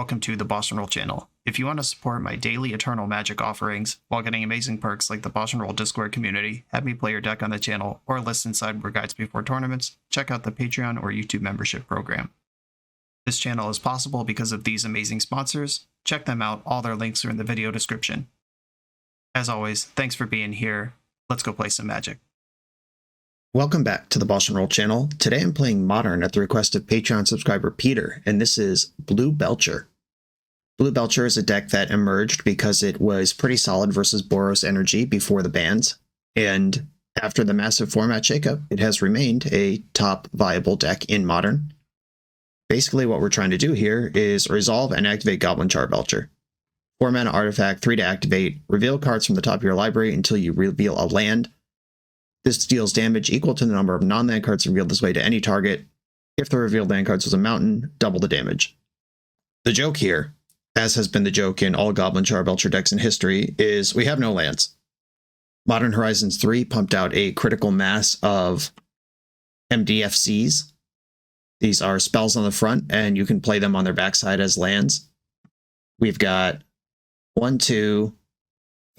welcome to the BoshNRoll channel. If you want to support my daily Eternal Magic offerings while getting amazing perks like the BoshNRoll Discord community, have me play your deck on the channel, or listen sideboard guides before tournaments, check out the Patreon or YouTube membership program. This channel is possible because of these amazing sponsors. Check them out, all their links are in the video description. As always, thanks for being here. Let's go play some Magic. Welcome back to the BoshNRoll channel. Today I'm playing Modern at the request of Patreon subscriber Peter, and this is Blue Belcher. Blue Belcher is a deck that emerged because it was pretty solid versus Boros Energy before the bans, and after the massive format shakeup, it has remained a top viable deck in Modern. Basically what we're trying to do here is resolve and activate Goblin Charbelcher. 4 mana artifact, 3 to activate, reveal cards from the top of your library until you reveal a land. This deals damage equal to the number of non-land cards revealed this way to any target. If the revealed land cards was a mountain, double the damage. The joke here, as has been the joke in all Goblin Charbelcher decks in history, is we have no lands. Modern Horizons 3 pumped out a critical mass of MDFCs. These are spells on the front, and you can play them on their backside as lands. We've got 1, 2,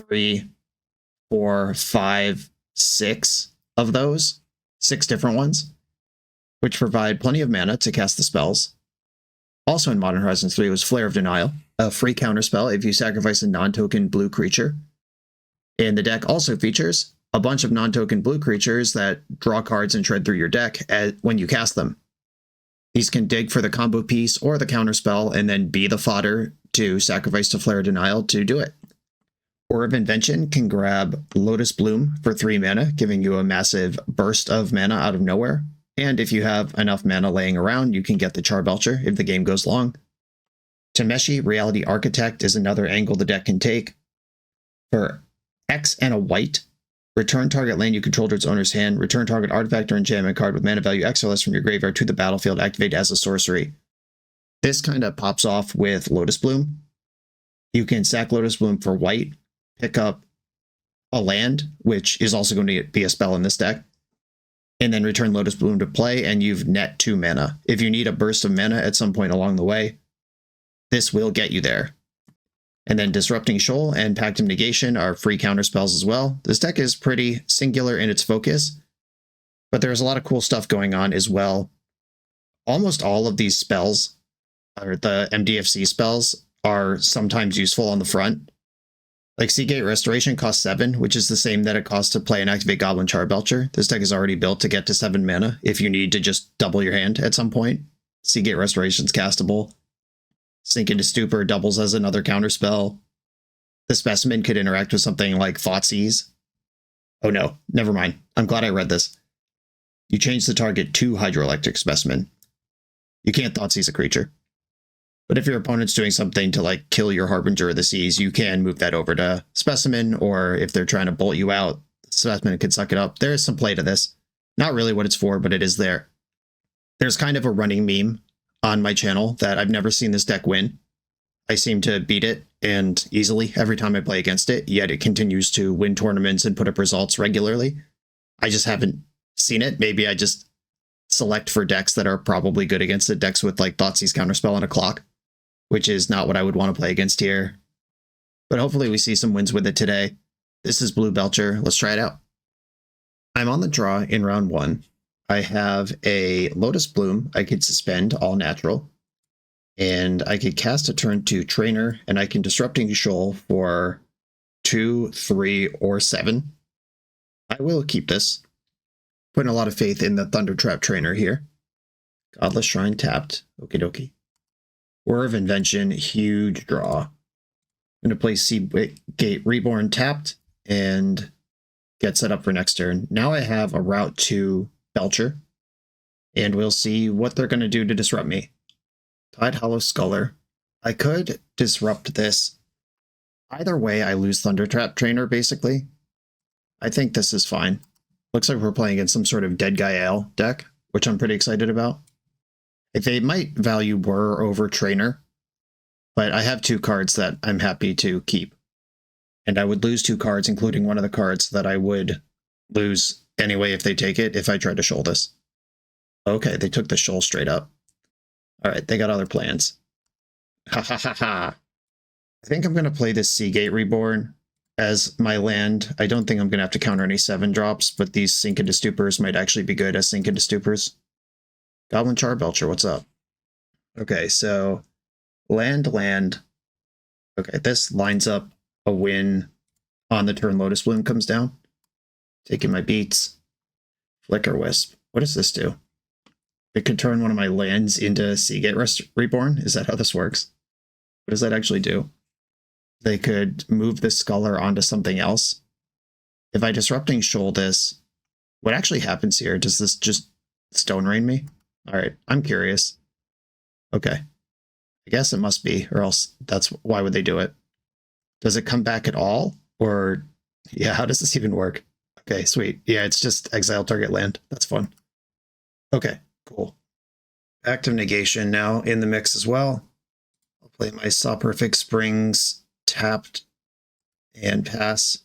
3, 4, 5, 6 of those, 6 different ones, which provide plenty of mana to cast the spells. Also in Modern Horizons 3 was Flare of Denial, a free counterspell if you sacrifice a non-token blue creature. And the deck also features a bunch of non-token blue creatures that draw cards and tread through your deck when you cast them. These can dig for the combo piece or the counterspell and then be the fodder to sacrifice to Flare of Denial to do it. Orb of Invention can grab Lotus Bloom for 3 mana, giving you a massive burst of mana out of nowhere. And if you have enough mana laying around, you can get the Charbelcher if the game goes long. Tameshi, Reality Architect, is another angle the deck can take. For X and a white, return target land you control to its owner's hand, return target artifact or enchantment card with mana value X or less from your graveyard to the battlefield, activate as a sorcery. This kind of pops off with Lotus Bloom. You can sack Lotus Bloom for white, pick up a land, which is also going to be a spell in this deck, and then return Lotus Bloom to play, and you've net 2 mana. If you need a burst of mana at some point along the way, this will get you there. And then Disrupting Shoal and Pact of Negation are free counterspells as well. This deck is pretty singular in its focus, but there's a lot of cool stuff going on as well. Almost all of these spells, or the MDFC spells, are sometimes useful on the front. Like Seagate Restoration costs 7, which is the same that it costs to play and activate Goblin Charbelcher. This deck is already built to get to 7 mana if you need to just double your hand at some point. Seagate Restoration's castable. Sink into Stupor doubles as another counterspell. The Specimen could interact with something like Thoughtseize. Oh no, never mind. I'm glad I read this. You change the target to Hydroelectric Specimen. You can't Thoughtseize a creature. But if your opponent's doing something to like kill your Harbinger of the Seas, you can move that over to Specimen, or if they're trying to bolt you out, Specimen can suck it up. There is some play to this. Not really what it's for, but it is there. There's kind of a running meme on my channel that I've never seen this deck win. I seem to beat it, and easily, every time I play against it, yet it continues to win tournaments and put up results regularly. I just haven't seen it. Maybe I just select for decks that are probably good against it, decks with like Thoughtseize Counterspell and a clock, which is not what I would want to play against here. But hopefully we see some wins with it today. This is Blue Belcher. Let's try it out. I'm on the draw in round 1. I have a Lotus Bloom I could suspend, all natural. And I could cast a turn 2 Trainer, and I can Disrupting Shoal for 2, 3, or 7. I will keep this. Putting a lot of faith in the Thundertrap Trainer here. Godless Shrine tapped. Okie dokie. Orb of Invention, huge draw. I'm going to play Seagate Reborn tapped and get set up for next turn. Now I have a route to Belcher, and we'll see what they're going to do to disrupt me. Tidehollow Sculler. I could disrupt this. Either way, I lose Thundertrap Trainer, basically. I think this is fine. Looks like we're playing in some sort of Dead Guy Ale deck, which I'm pretty excited about. They might value Whir over Trainer, but I have 2 cards that I'm happy to keep. And I would lose 2 cards, including one of the cards that I would lose anyway if they take it, if I try to shoal this. Okay, they took the shoal straight up. Alright, they got other plans. Ha ha ha ha. I think I'm going to play this Seagate Reborn as my land. I don't think I'm going to have to counter any 7 drops, but these Sink into Stupors might actually be good as Sink into Stupors. Goblin Charbelcher, what's up? Okay, so land. Okay, this lines up a win on the turn Lotus Bloom comes down. Taking my beats. Flicker Wisp. What does this do? It could turn one of my lands into Seagate Reborn? Is that how this works? What does that actually do? They could move this Scholar onto something else. If I Disrupting Shoal this, what actually happens here? Does this just Stone Rain me? All right, I'm curious. Okay. I guess it must be, or else why would they do it? Does it come back at all? Or, yeah, how does this even work? Okay, sweet. Yeah, it's just exile target land. That's fun. Okay, cool. Active Negation now in the mix as well. I'll play my Soporific Springs tapped and pass.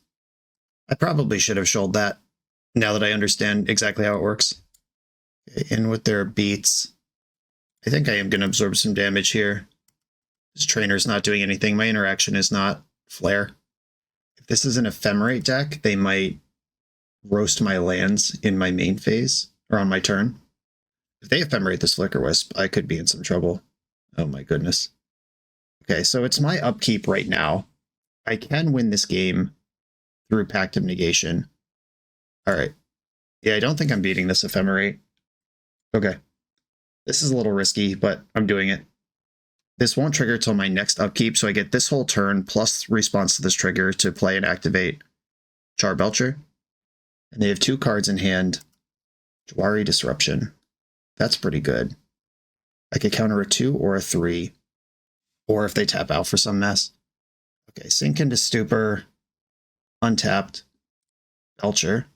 I probably should have shouled that now that I understand exactly how it works. Okay, in with their beats. I think I am going to absorb some damage here. This trainer's not doing anything. My interaction is not flare. If this is an Ephemerate deck, they might roast my lands in my main phase, or on my turn. If they Ephemerate this Flicker Wisp, I could be in some trouble. Oh my goodness. Okay, so it's my upkeep right now. I can win this game through Pact of Negation. Alright. Yeah, I don't think I'm beating this Ephemerate. Okay. This is a little risky, but I'm doing it. This won't trigger till my next upkeep, so I get this whole turn plus response to this trigger to play and activate Charbelcher. And they have 2 cards in hand. Jwari Disruption. That's pretty good. I could counter a 2 or a 3. Or if they tap out for some mess. Okay, Sink into Stupor. Untapped. Belcher.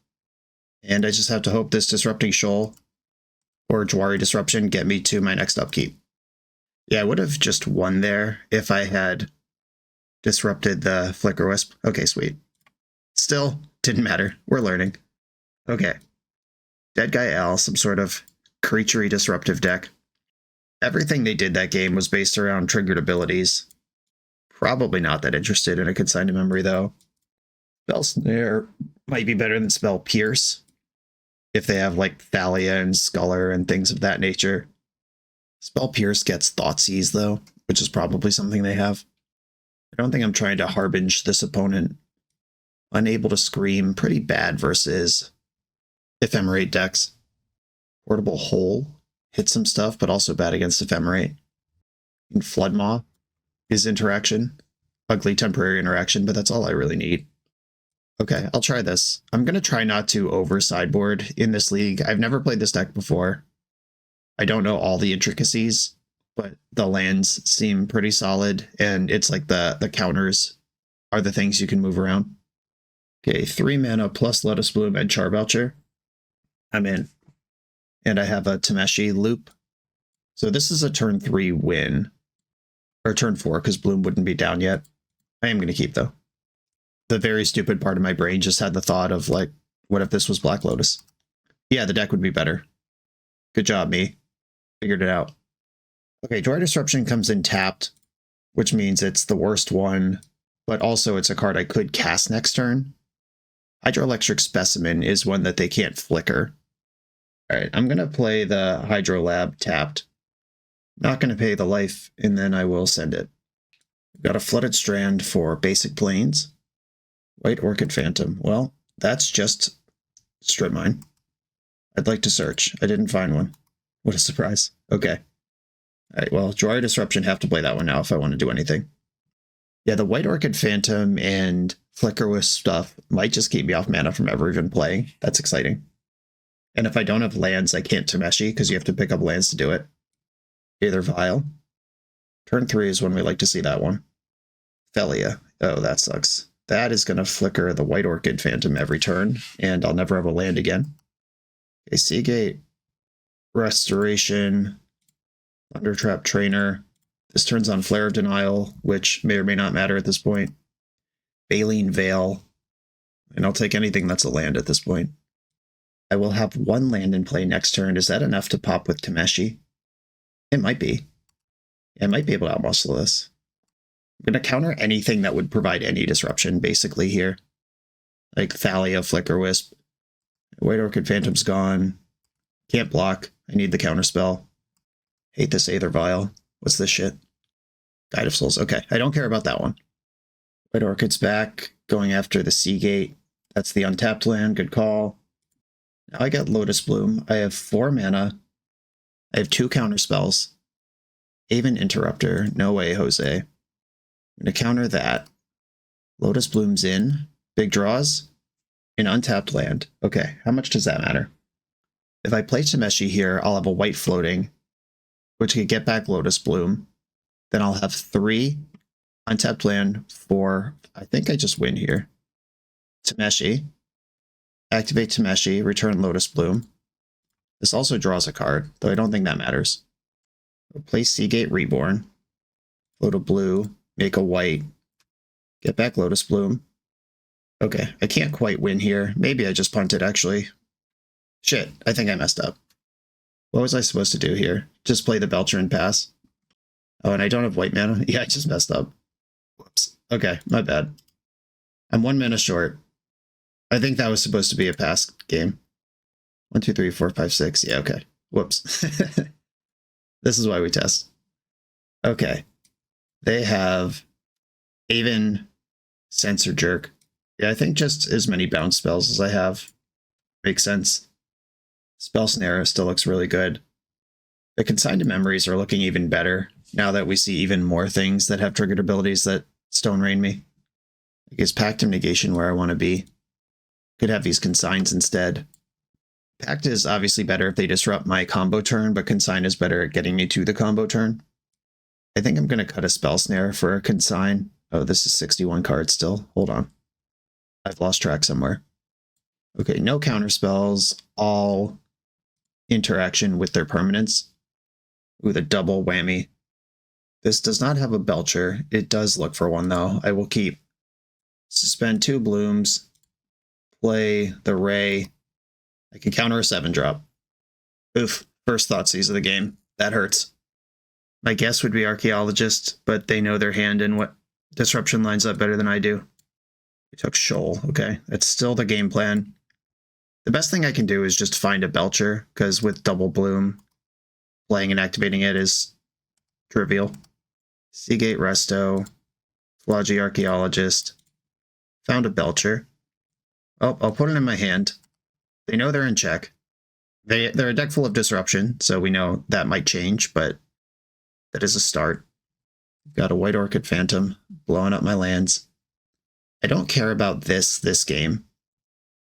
And I just have to hope this Disrupting Shoal or Jwari Disruption get me to my next upkeep. Yeah, I would have just won there if I had disrupted the Flicker Wisp. Okay, sweet. Still, didn't matter. We're learning. Okay. Dead Guy Al, some sort of creature-y disruptive deck. Everything they did that game was based around triggered abilities. Probably not that interested in a Consign to Memory, though. Spell Snare might be better than Spell Pierce, if they have, like, Thalia and Scholar and things of that nature. Spell Pierce gets Thoughtseize, though, which is probably something they have. I don't think I'm trying to harbinge this opponent. Unable to Scream, pretty bad versus Ephemerate decks. Portable Hole hits some stuff, but also bad against Ephemerate. And Floodmaw is interaction. Ugly temporary interaction, but that's all I really need. Okay, I'll try this. I'm going to try not to over-sideboard in this league. I've never played this deck before. I don't know all the intricacies, but the lands seem pretty solid, and it's like the counters are the things you can move around. Okay, 3 mana plus Lotus Bloom and Charbelcher. I'm in. And I have a Tameshi loop. So this is a turn 3 win. Or turn 4, because Bloom wouldn't be down yet. I am going to keep, though. The very stupid part of my brain just had the thought of, like, what if this was Black Lotus? Yeah, the deck would be better. Good job, me. Figured it out. Okay, Jwari Disruption comes in tapped, which means it's the worst one, but also it's a card I could cast next turn. Hydroelectric Specimen is one that they can't flicker. Alright, I'm going to play the Hydrolab tapped. Not going to pay the life, and then I will send it. We've got a Flooded Strand for basic planes. White Orchid Phantom. Well, that's just Strip Mine. I'd like to search. I didn't find one. What a surprise. Okay. Alright, well, Jwari Disruption have to play that one now if I want to do anything. Yeah, the White Orchid Phantom and Flicker Wisp stuff might just keep me off mana from ever even playing. That's exciting. And if I don't have lands, I can't Tameshi, because you have to pick up lands to do it. Either Vile. Turn 3 is when we like to see that one. Thalia. Oh, that sucks. That is going to flicker the White Orchid Phantom every turn, and I'll never have a land again. Okay, Seagate. Restoration. Thundertrap Trainer. This turns on Flare of Denial, which may or may not matter at this point. Baleen Veil. And I'll take anything that's a land at this point. I will have 1 land in play next turn. Is that enough to pop with Tameshi? It might be. Yeah, I might be able to outmuscle this. I'm going to counter anything that would provide any disruption, basically, here. Like Thalia, Flicker Wisp. White Orchid Phantom's gone. Can't block. I need the counterspell. Hate this Aether Vial. What's this shit? Guide of Souls. Okay, I don't care about that one. White Orchid's back, going after the Seagate. That's the untapped land. Good call. Now I got Lotus Bloom. I have 4 mana. I have 2 counterspells. Haven Interrupter. No way, Jose. I'm going to counter that. Lotus Bloom's in. Big draws. An untapped land. Okay, how much does that matter? If I play Tameshi here, I'll have a white floating, which could get back Lotus Bloom. Then I'll have 3 untapped land for, I think I just win here. Tameshi. Activate Tameshi, return Lotus Bloom. This also draws a card, though I don't think that matters. We'll play Seagate Reborn. Float a blue, make a white. Get back Lotus Bloom. Okay, I can't quite win here. Maybe I just punted, actually. Shit, I think I messed up. What was I supposed to do here? Just play the Belcher and pass? Oh, and I don't have white mana? Yeah, I just messed up. Whoops. Okay, my bad. I'm 1 mana short. I think that was supposed to be a pass game. 1, 2, 3, 4, 5, 6. Yeah, okay. Whoops. This is why we test. Okay. They have Haven, Sensor Jerk. Yeah, I think just as many bounce spells as I have. Makes sense. Spell Snare still looks really good. The Consigned Memories are looking even better now that we see even more things that have triggered abilities that Stone Rain me. I guess Pact of Negation where I want to be. Could have these Consigns instead. Pact is obviously better if they disrupt my combo turn, but Consign is better at getting me to the combo turn. I think I'm going to cut a Spell Snare for a Consign. Oh, this is 61 cards still. Hold on. I've lost track somewhere. Okay, no counter spells, all interaction with their permanents. Ooh, the double whammy. This does not have a Belcher. It does look for one, though. I will keep. Suspend 2 blooms. Play the Ray. I can counter a 7-drop. Oof, first Thoughtseize of the game. That hurts. My guess would be Archaeologist, but they know their hand and what disruption lines up better than I do. We took Shoal, okay. That's still the game plan. The best thing I can do is just find a Belcher, because with Double Bloom, playing and activating it is trivial. Seagate Resto, Flogy Archaeologist, found a Belcher. Oh, I'll put it in my hand. They know they're in check. They're a deck full of disruption, so we know that might change, but that is a start. Got a White Orchid Phantom, blowing up my lands. I don't care about this game,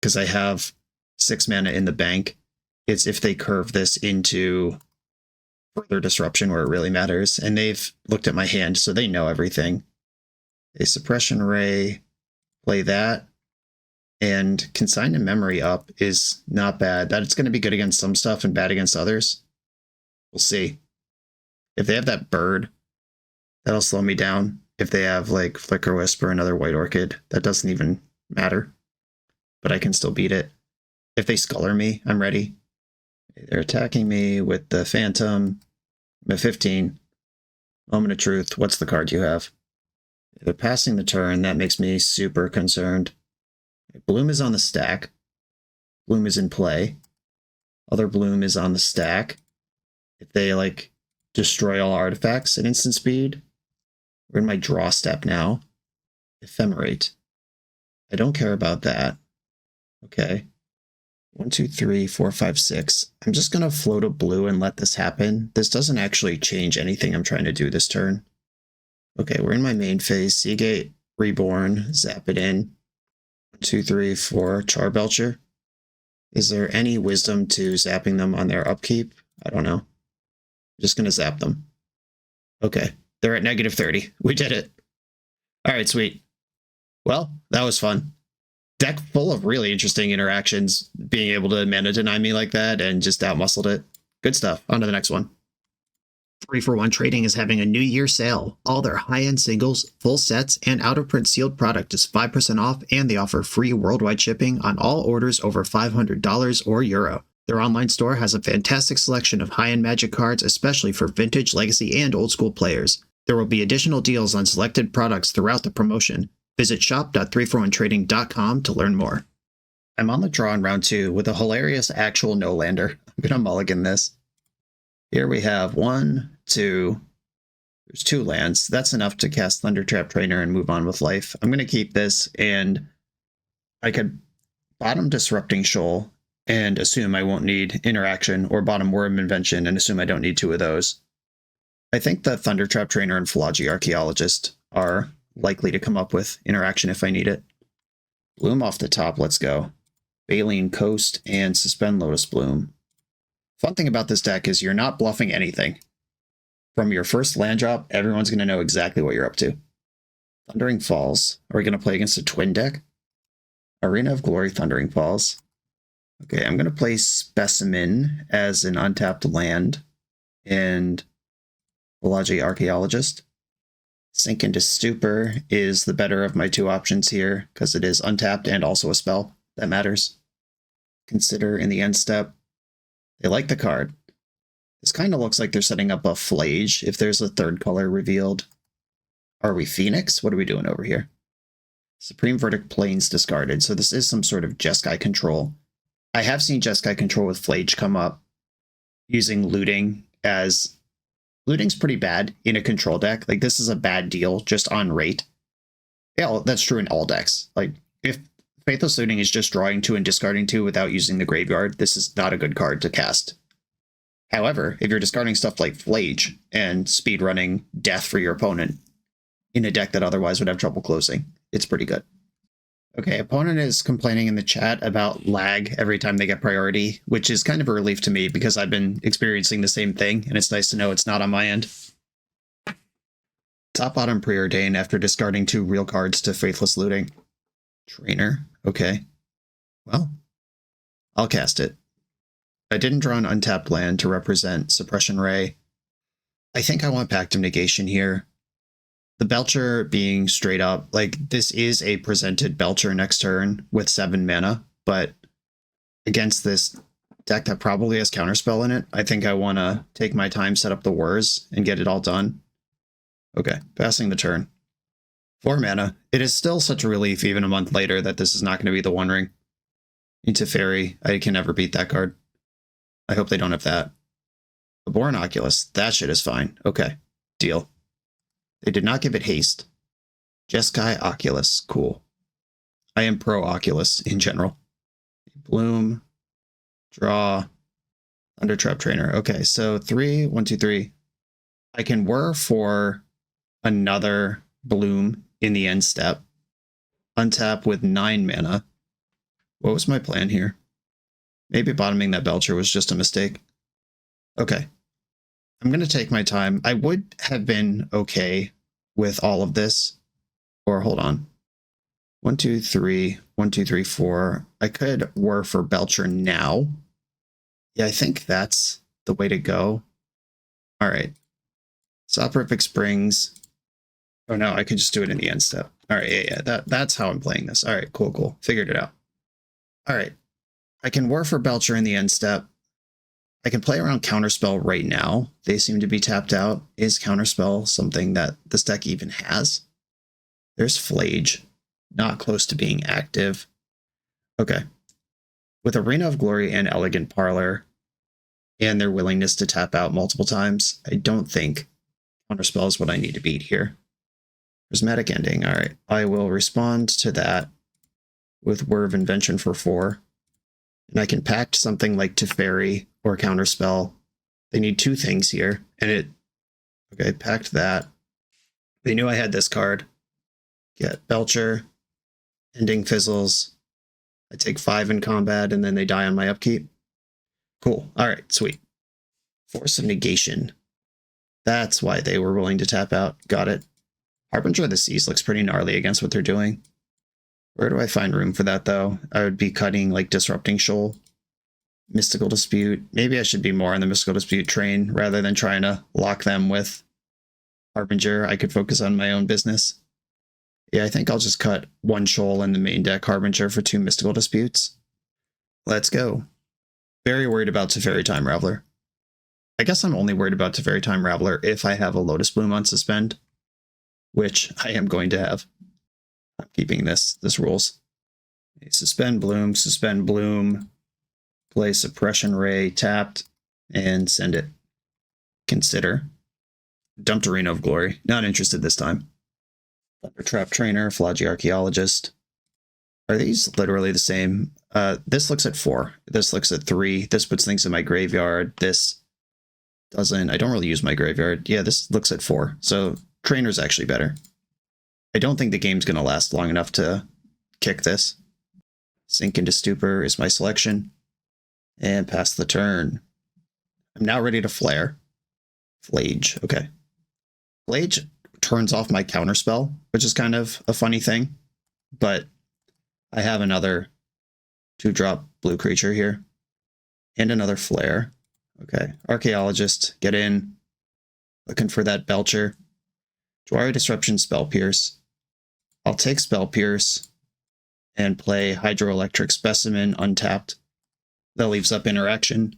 because I have 6 mana in the bank. It's if they curve this into further disruption where it really matters, and they've looked at my hand, so they know everything. A Suppression Ray, play that, and Consign a Memory up is not bad. That it's going to be good against some stuff and bad against others. We'll see. If they have that bird, that'll slow me down. If they have like Flicker Wisp or another White Orchid, that doesn't even matter. But I can still beat it. If they Sculler me, I'm ready. They're attacking me with the Phantom. I'm at 15. Moment of Truth. What's the card you have? They're passing the turn. That makes me super concerned. Bloom is on the stack. Bloom is in play. Other Bloom is on the stack. If they like destroy all artifacts at instant speed, we're in my draw step now. Ephemerate. I don't care about that. Okay. 1, 2, 3, 4, 5, 6. I'm just going to float a blue and let this happen. This doesn't actually change anything I'm trying to do this turn. Okay, we're in my main phase. Seagate, Reborn, zap it in. 1, 2, 3, 4, Charbelcher. Is there any wisdom to zapping them on their upkeep? I don't know. I'm just going to zap them. Okay, they're at negative 30. We did it. All right, sweet. Well, that was fun. Deck full of really interesting interactions, being able to mana deny me like that and just outmuscled it. Good stuff. On to the next one. 3for1 Trading is having a New Year sale. All their high-end singles, full sets, and out-of-print sealed product is 5% off, and they offer free worldwide shipping on all orders over $500 or Euro. Their online store has a fantastic selection of high-end Magic cards, especially for vintage, legacy, and old school players. There will be additional deals on selected products throughout the promotion. Visit shop.341trading.com to learn more. I'm on the draw in round 2 with a hilarious actual no-lander. I'm going to mulligan this. Here we have 1, 2. There's 2 lands. That's enough to cast Thundertrap Trainer and move on with life. I'm going to keep this, and I could bottom Disrupting Shoal and assume I won't need interaction, or bottom Worm Invention and assume I don't need 2 of those. I think the Thundertrap Trainer and Philology Archaeologist are likely to come up with interaction if I need it. Bloom off the top, let's go. Baleen Coast and Suspend Lotus Bloom. Fun thing about this deck is you're not bluffing anything. From your first land drop, everyone's going to know exactly what you're up to. Thundering Falls. Are we going to play against a twin deck? Arena of Glory, Thundering Falls. Okay, I'm going to play Specimen as an untapped land and Philology Archaeologist. Sink into Stupor is the better of my 2 options here because it is untapped and also a spell. That matters. Consider in the end step. They like the card. This kind of looks like they're setting up a Flage if there's a 3rd color revealed. Are we Phoenix? What are we doing over here? Supreme Verdict Plains discarded, so this is some sort of Jeskai control. I have seen Jeskai control with Flage come up using looting as... Looting's pretty bad in a control deck. Like, this is a bad deal just on rate. Yeah, that's true in all decks. Like, if Faithless Looting is just drawing 2 and discarding 2 without using the graveyard, this is not a good card to cast. However, if you're discarding stuff like Flage and speedrunning death for your opponent in a deck that otherwise would have trouble closing, it's pretty good. Okay, opponent is complaining in the chat about lag every time they get priority, which is kind of a relief to me because I've been experiencing the same thing, and it's nice to know it's not on my end. Top bottom Preordain after discarding 2 real cards to Faithless Looting. Trainer, okay. Well, I'll cast it. I didn't draw an untapped land to represent Suppression Ray. I think I want Pact of Negation here. The Belcher being straight up, like, this is a presented Belcher next turn with 7 mana, but against this deck that probably has Counterspell in it, I think I want to take my time, set up the Whirs, and get it all done. Okay, passing the turn. 4 mana. It is still such a relief even a month later that this is not going to be the One Ring. Into Fairy, I can never beat that card. I hope they don't have that. Abhorrent Oculus, that shit is fine. Okay, deal. They did not give it haste. Jeskai Oculus, cool. I am pro Oculus in general. Bloom, draw, Thundertrap Trainer. Okay, so 3, 1, 2, 3. I can whir for another Bloom in the end step. Untap with 9 mana. What was my plan here? Maybe bottoming that Belcher was just a mistake. Okay. I'm going to take my time. I would have been okay with all of this. Or hold on. 1, 2, 3. 1, 2, 3, 4. I could whir for Belcher now. Yeah, I think that's the way to go. All right. Soporific Springs. Oh no, I could just do it in the end step. All right, yeah. That's how I'm playing this. All right, cool. Figured it out. All right. I can whir for Belcher in the end step. I can play around Counterspell right now. They seem to be tapped out. Is Counterspell something that this deck even has? There's Flage. Not close to being active. Okay. With Arena of Glory and Elegant Parlor, and their willingness to tap out multiple times, I don't think Counterspell is what I need to beat here. Prismatic Ending. All right. I will respond to that with Whir of Invention for 4. And I can pact something like Teferi or Counterspell. They need 2 things here. And it... Okay, packed that. They knew I had this card. Get Belcher. Ending Fizzles. I take 5 in combat, and then they die on my upkeep. Cool. Alright, sweet. Force of Negation. That's why they were willing to tap out. Got it. Harbinger of the Seas looks pretty gnarly against what they're doing. Where do I find room for that, though? I would be cutting, like, Disrupting Shoal. Mystical Dispute. Maybe I should be more on the Mystical Dispute train rather than trying to lock them with Harbinger. I could focus on my own business. Yeah, I think I'll just cut 1 Shoal in the main deck Harbinger for 2 Mystical Disputes. Let's go. Very worried about Teferi Time Raveler. I guess I'm only worried about Teferi Time Raveler if I have a Lotus Bloom on suspend, which I am going to have. I'm keeping this rules. Suspend Bloom, play Suppression Ray tapped, and send it. Consider. Dumped Arena of Glory. Not interested this time. Thundertrap Trainer, Floggy Archaeologist. Are these literally the same? This looks at 4. This looks at 3. This puts things in my graveyard. This doesn't. I don't really use my graveyard. Yeah, this looks at 4. So Trainer's actually better. I don't think the game's going to last long enough to kick this. Sink into Stupor is my selection. And pass the turn. I'm now ready to flare. Flage. Okay. Flage turns off my counterspell, which is kind of a funny thing. But I have another 2-drop blue creature here. And another flare. Okay. Archaeologist, get in. Looking for that Belcher. Dwari Disruption, Spell Pierce. I'll take Spell Pierce and play Hydroelectric Specimen untapped. That leaves up interaction.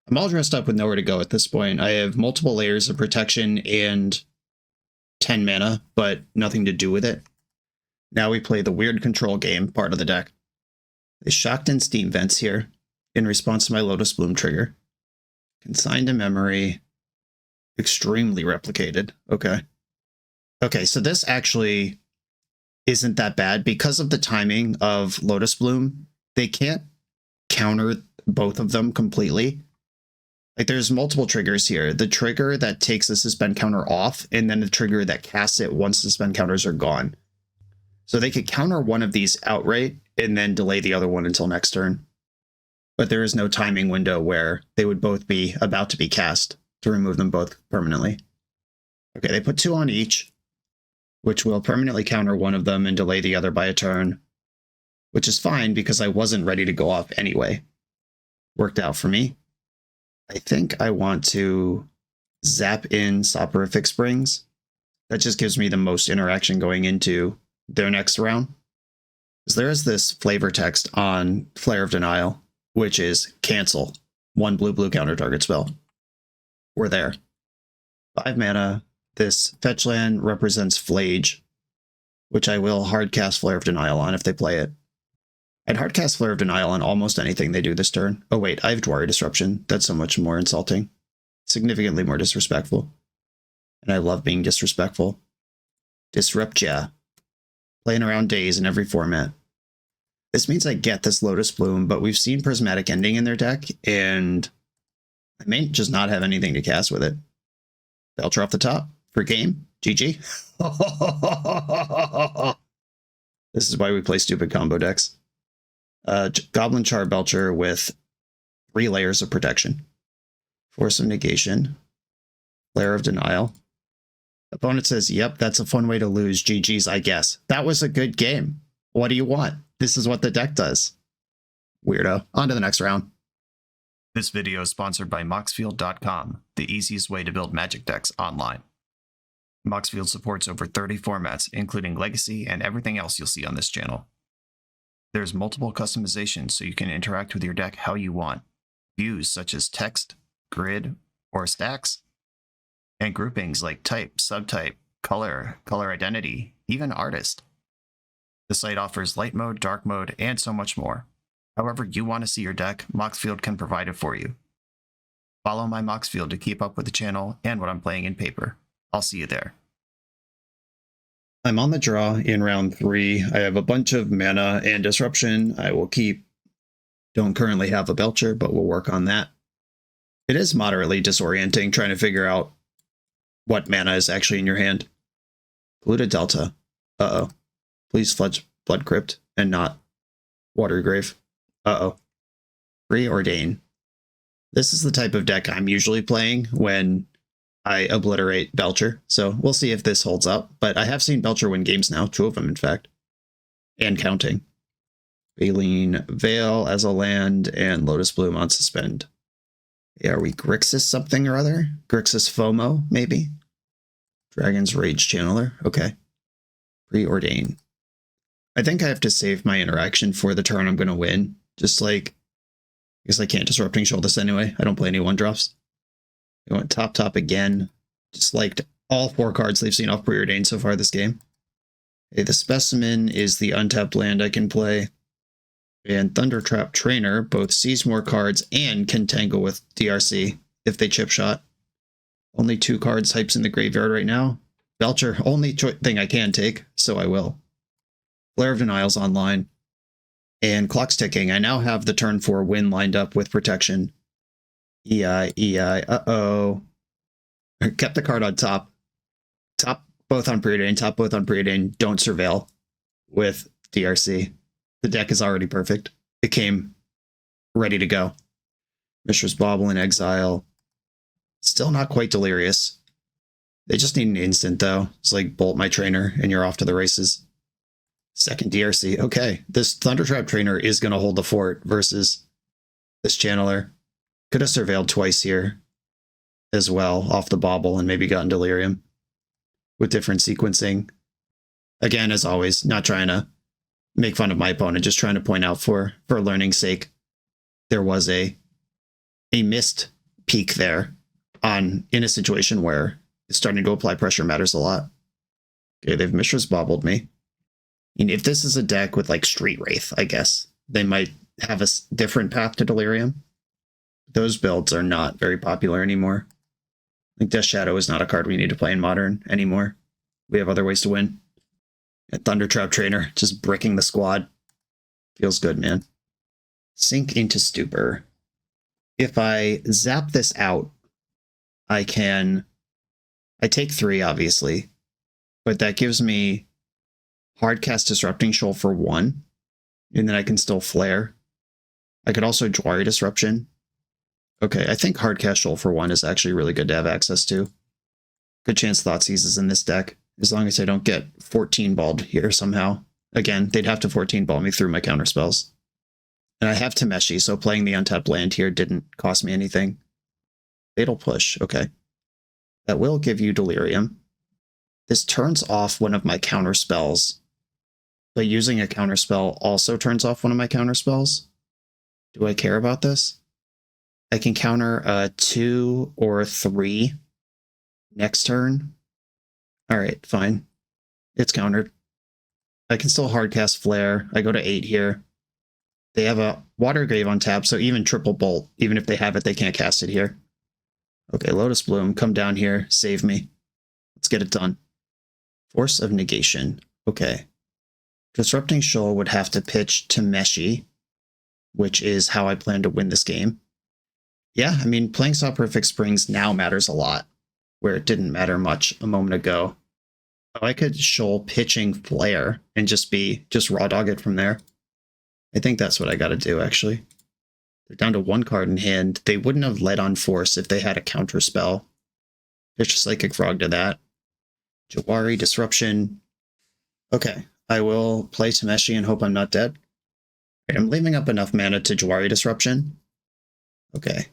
I'm all dressed up with nowhere to go at this point. I have multiple layers of protection and 10 mana, but nothing to do with it. Now we play the weird control game part of the deck. They shocked in Steam Vents here in response to my Lotus Bloom trigger. Consigned to memory. Extremely replicated. Okay. Okay, so this actually isn't that bad. Because of the timing of Lotus Bloom, they can't counter both of them completely. Like, there's multiple triggers here. The trigger that takes the suspend counter off, and then the trigger that casts it once the suspend counters are gone. So they could counter one of these outright, and then delay the other one until next turn. But there is no timing window where they would both be about to be cast to remove them both permanently. Okay, they put 2 on each, which will permanently counter one of them and delay the other by a turn, which is fine because I wasn't ready to go off anyway. Worked out for me. I think I want to zap in Soporific Springs. That just gives me the most interaction going into their next round. Because there is this flavor text on Flare of Denial, which is cancel 1 blue counter target spell. We're there. 5 mana. This fetch land represents Flage, which I will hardcast Flare of Denial on if they play it. I'd hardcast Flare of Denial on almost anything they do this turn. Oh wait, I have Dwari Disruption. That's so much more insulting. Significantly more disrespectful. And I love being disrespectful. Disrupt ya. Playing around days in every format. This means I get this Lotus Bloom, but we've seen Prismatic Ending in their deck, and I may just not have anything to cast with it. Belcher off the top for game. GG. This is why we play stupid combo decks. Goblin Charbelcher with 3 layers of protection. Force of Negation. Flare of Denial. Opponent says, yep, that's a fun way to lose. GG's, I guess. That was a good game. What do you want? This is what the deck does. Weirdo. On to the next round. This video is sponsored by Moxfield.com, the easiest way to build Magic decks online. Moxfield supports over 30 formats, including Legacy and everything else you'll see on this channel. There's multiple customizations so you can interact with your deck how you want. Views such as text, grid, or stacks. And groupings like type, subtype, color identity, even artist. The site offers light mode, dark mode, and so much more. However you want to see your deck, Moxfield can provide it for you. Follow my Moxfield to keep up with the channel and what I'm playing in paper. I'll see you there. I'm on the draw in round 3. I have a bunch of mana and disruption. I will keep. Don't currently have a Belcher, but we'll work on that. It is moderately disorienting trying to figure out what mana is actually in your hand. Polluted Delta. Uh-oh. Please Blood Crypt and not Watery Grave. Uh-oh. Preordain. This is the type of deck I'm usually playing when I obliterate Belcher, so we'll see if this holds up. But I have seen Belcher win games now, 2 of them in fact, and counting. Baleen Veil as a land, and Lotus Bloom on suspend. Yeah, are we Grixis something or other? Grixis FOMO, maybe? Dragon's Rage Channeler, okay. Preordain. I think I have to save my interaction for the turn I'm going to win. Just like, Because I can't Disrupting Shoal this anyway. I don't play any 1-drops. We went top again. Just liked all 4 cards they've seen off Preordained so far this game. Okay, the Specimen is the untapped land I can play. And Thundertrap Trainer both sees more cards and can tangle with DRC if they chip shot. Only 2 cards types in the graveyard right now. Belcher, only thing I can take, so I will. Flare of Denial's online. And clock's ticking. I now have the turn 4 win lined up with protection. EI, uh-oh. Kept the card on top. Top both on Preordained, top both on Preordained. Don't Surveil with DRC. The deck is already perfect. It came ready to go. Mishra's Bauble in exile. Still not quite Delirious. They just need an instant, though. It's like bolt my trainer, and you're off to the races. Second DRC. Okay, this Thundertrap Trainer is going to hold the fort versus this Channeler. Could have Surveilled twice here as well, off the Bauble, and maybe gotten Delirium with different sequencing. Again, as always, not trying to make fun of my opponent, just trying to point out for learning's sake, there was a missed peak there in a situation where starting to apply pressure matters a lot. Okay, they've Mishra's Bobbled me. And if this is a deck with like Street Wraith, I guess, they might have a different path to Delirium. Those builds are not very popular anymore. Like Death Shadow is not a card we need to play in Modern anymore. We have other ways to win. And Thundertrap Trainer, just bricking the squad. Feels good, man. Sink into Stupor. If I zap this out, I take 3, obviously, but that gives me Hardcast Disrupting Shoal for 1, and then I can still Flare. I could also Jwari Disruption. Okay, I think Hardcast Shoal for 1 is actually really good to have access to. Good chance Thoughtseize is in this deck, as long as I don't get 14-balled here somehow. Again, they'd have to 14-ball me through my counterspells. And I have Tameshi, so playing the untapped land here didn't cost me anything. Fatal Push, okay. That will give you Delirium. This turns off one of my counterspells, but using a counterspell also turns off one of my counterspells. Do I care about this? I can counter a 2 or 3 next turn. Alright, fine. It's countered. I can still hardcast Flare. I go to 8 here. They have a Water Grave on tap, so even triple bolt, even if they have it, they can't cast it here. Okay, Lotus Bloom, come down here, save me. Let's get it done. Force of Negation. Okay. Disrupting Shoal would have to pitch to Meshi, which is how I plan to win this game. Yeah, I mean, playing Saw Perfect Springs now matters a lot, where it didn't matter much a moment ago. Oh, I could Shoal pitching Flare and just raw dog it from there. I think that's what I gotta do, actually. They're down to 1 card in hand. They wouldn't have led on Force if they had a counter spell. Pitch Psychic Frog to that. Jwari Disruption. Okay, I will play Tameshi and hope I'm not dead. Right, I'm leaving up enough mana to Jwari Disruption. Okay.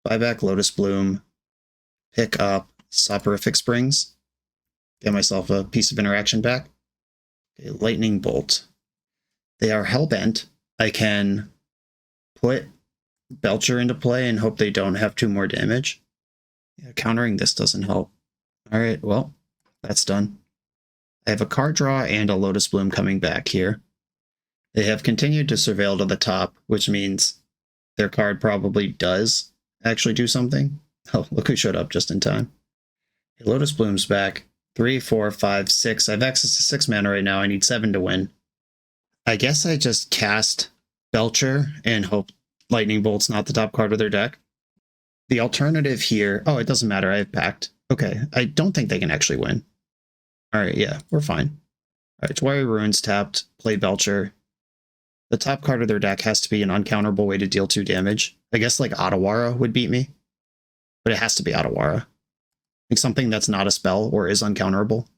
Buy back Lotus Bloom. Pick up Soporific Springs. Get myself a piece of interaction back. Okay, Lightning Bolt. They are Hellbent. I can put Belcher into play and hope they don't have 2 more damage. Yeah, countering this doesn't help. Alright, well, that's done. I have a card draw and a Lotus Bloom coming back here. They have continued to Surveil to the top, which means their card probably does actually do something. Oh, look who showed up just in time. Okay, Lotus Bloom's back. 3, 4, 5, 6. I have access to 6 mana right now. I need 7 to win. I guess I just cast Belcher and hope Lightning Bolt's not the top card of their deck. The alternative here... Oh, it doesn't matter. I have Pact. Okay, I don't think they can actually win. Alright, yeah, we're fine. Alright, Jwari Ruins tapped. Play Belcher. The top card of their deck has to be an uncounterable way to deal 2 damage. I guess like Otawara would beat me. But it has to be Otawara. Like something that's not a spell or is uncounterable.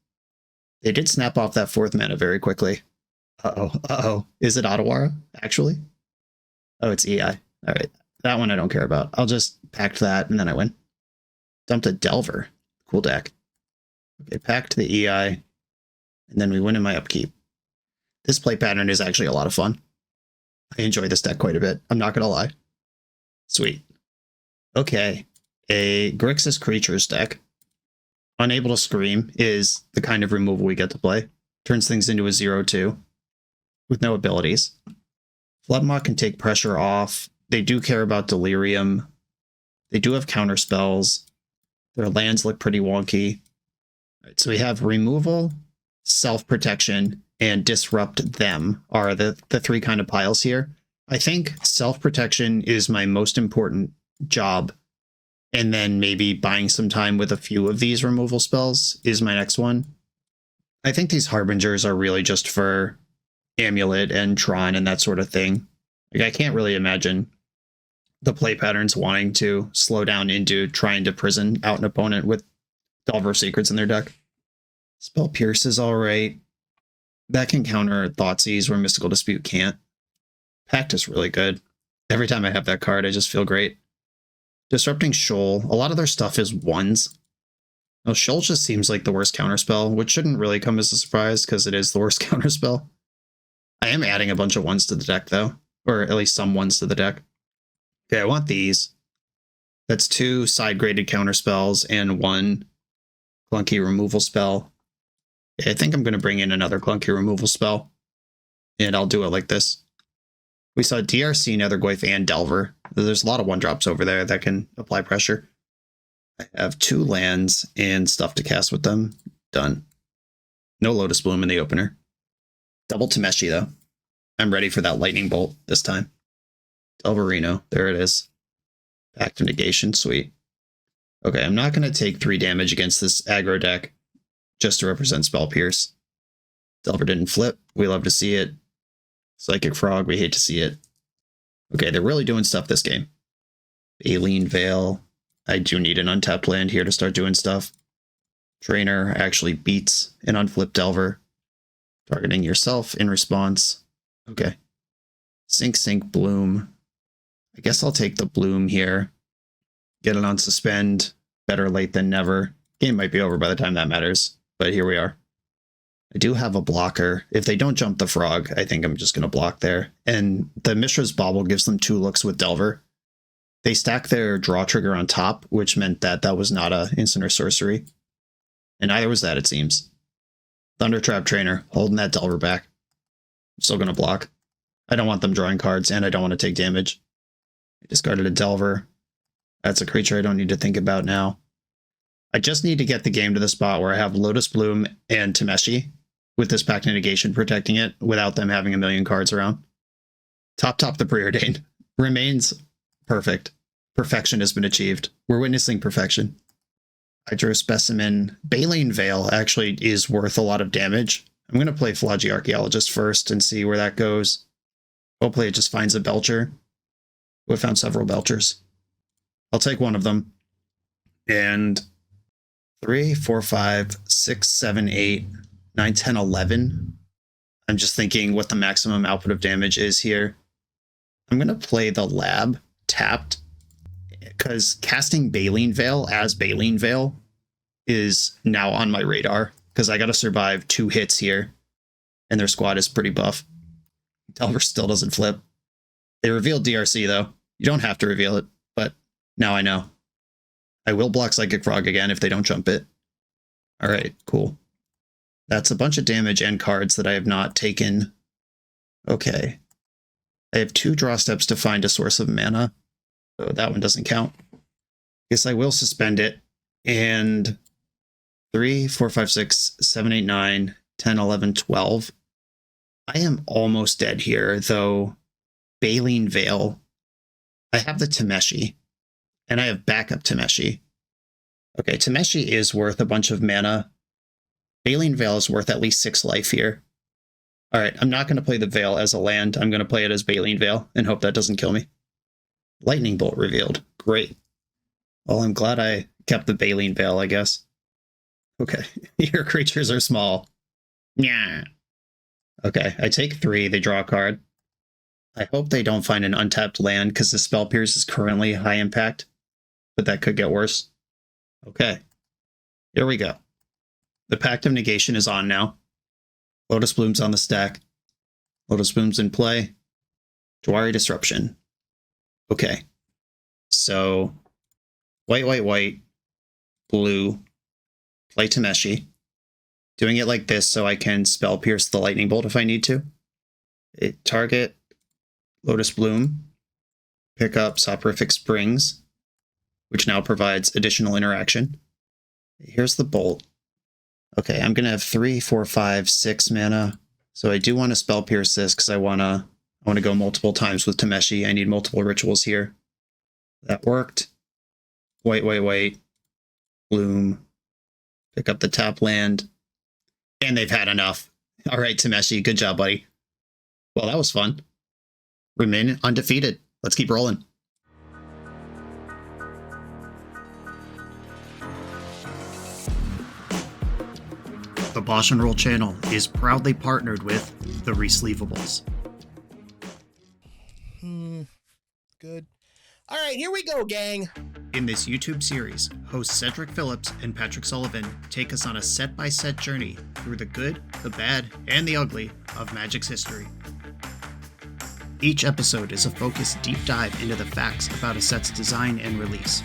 They did snap off that 4th mana very quickly. Uh-oh. Is it Otawara, actually? Oh, it's EI. Alright, that one I don't care about. I'll just Pact that, and then I win. Dumped a Delver. Cool deck. Okay, Pact the EI, and then we win in my upkeep. This play pattern is actually a lot of fun. I enjoy this deck quite a bit, I'm not gonna lie. Sweet. Okay. A Grixis Creatures deck. Unable to Scream is the kind of removal we get to play. Turns things into a 0/2 with no abilities. Floodmock can take pressure off. They do care about Delirium. They do have counter spells. Their lands look pretty wonky. All right, so we have removal, self-protection, and disrupt them are the three kind of piles here. I think self-protection is my most important job. And then maybe buying some time with a few of these removal spells is my next one. I think these Harbingers are really just for Amulet and Tron and that sort of thing. Like, I can't really imagine the play patterns wanting to slow down into trying to prison out an opponent with Delver Secrets in their deck. Spell Pierce is alright. That can counter Thoughtseize where Mystical Dispute can't. Pact is really good. Every time I have that card, I just feel great. Disrupting Shoal. A lot of their stuff is ones. Now, Shoal just seems like the worst counterspell, which shouldn't really come as a surprise because it is the worst counterspell. I am adding a bunch of ones to the deck, though. Or at least some ones to the deck. Okay, I want these. That's 2 side-graded counterspells and 1 clunky removal spell. Okay, I think I'm going to bring in another clunky removal spell. And I'll do it like this. We saw DRC, Nethergoyf, and Delver. There's a lot of 1-drops over there that can apply pressure. I have 2 lands and stuff to cast with them. Done. No Lotus Bloom in the opener. Double Tameshi, though. I'm ready for that Lightning Bolt this time. Delverino. There it is. Pact of Negation. Sweet. Okay, I'm not going to take 3 damage against this aggro deck just to represent Spell Pierce. Delver didn't flip. We love to see it. Psychic Frog, we hate to see it. Okay, they're really doing stuff this game. Baleen Veil. I do need an untapped land here to start doing stuff. Trainer actually beats an unflipped Delver. Targeting yourself in response. Okay. Sink, Bloom. I guess I'll take the Bloom here. Get it on Suspend. Better late than never. Game might be over by the time that matters, but here we are. I do have a blocker. If they don't jump the Frog, I think I'm just going to block there. And the Mishra's Bauble gives them 2 looks with Delver. They stack their draw trigger on top, which meant that that was not a instant or sorcery. And neither was that, it seems. Thundertrap Trainer, holding that Delver back. I'm still going to block. I don't want them drawing cards, and I don't want to take damage. I discarded a Delver. That's a creature I don't need to think about now. I just need to get the game to the spot where I have Lotus Bloom and Tameshi with this Pact of Negation protecting it without them having a million cards around. Top the Preordained. Remains perfect. Perfection has been achieved. We're witnessing perfection. Hydro Specimen. Baleen Veil actually is worth a lot of damage. I'm going to play Flaggy Archaeologist first and see where that goes. Hopefully it just finds a Belcher. We found several Belchers. I'll take one of them. And 3, 4, 5, 6, 7, 8, 9, 10, 11. I'm just thinking what the maximum output of damage is here. I'm going to play the Lab tapped because casting Baleen Veil as Baleen Veil is now on my radar because I got to survive 2 hits here and their squad is pretty buff. Delver still doesn't flip. They revealed DRC though. You don't have to reveal it, but now I know. I will block Psychic Frog again if they don't jump it. All right, cool. That's a bunch of damage and cards that I have not taken. Okay. I have 2 draw steps to find a source of mana. So that one doesn't count. Guess I will suspend it. And 3, 4, 5, 6, 7, 8, 9, 10, 11, 12. I am almost dead here, though. Baleen Veil. I have the Tameshi. And I have backup Tameshi. Okay, Tameshi is worth a bunch of mana. Baleen Veil is worth at least 6 life here. Alright, I'm not going to play the Veil as a land. I'm going to play it as Baleen Veil and hope that doesn't kill me. Lightning Bolt revealed. Great. Well, I'm glad I kept the Baleen Veil, I guess. Okay, your creatures are small. Yeah. Okay, I take 3. They draw a card. I hope they don't find an untapped land because the Spell Pierce is currently high impact, but that could get worse. Okay, here we go. The Pact of Negation is on now. Lotus Bloom's on the stack. Lotus Bloom's in play. Jawari Disruption. Okay. So white, white, white, blue, play Tameshi. Doing it like this so I can spell pierce the lightning bolt if I need to. Target Lotus Bloom, pick up Soporific Springs, which now provides additional interaction. Here's the bolt. Okay, I'm gonna have 3, 4, 5, 6 mana. So I do want to spell pierce this because I wanna go multiple times with Tameshi. I need multiple rituals here. That worked. White, white, white. Bloom. Pick up the tap land. And they've had enough. All right, Tameshi, good job, buddy. Well, that was fun. Remain undefeated. Let's keep rolling. The BoshNRoll channel is proudly partnered with the Resleevables. Good. All right, here we go, gang. In this YouTube series, hosts Cedric Phillips and Patrick Sullivan take us on a set-by-set journey through the good, the bad, and the ugly of Magic's history. Each episode is a focused deep dive into the facts about a set's design and release,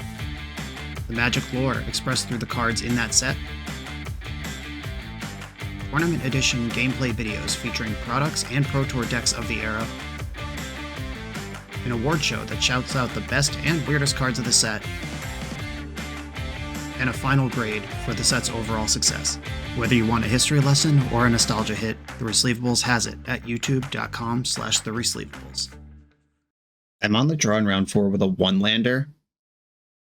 the Magic lore expressed through the cards in that set, Tournament Edition gameplay videos featuring products and Pro Tour decks of the era, an award show that shouts out the best and weirdest cards of the set, and a final grade for the set's overall success. Whether you want a history lesson or a nostalgia hit, The Resleevables has it at youtube.com/theresleevables. I'm on the draw in round 4 with a 1-lander.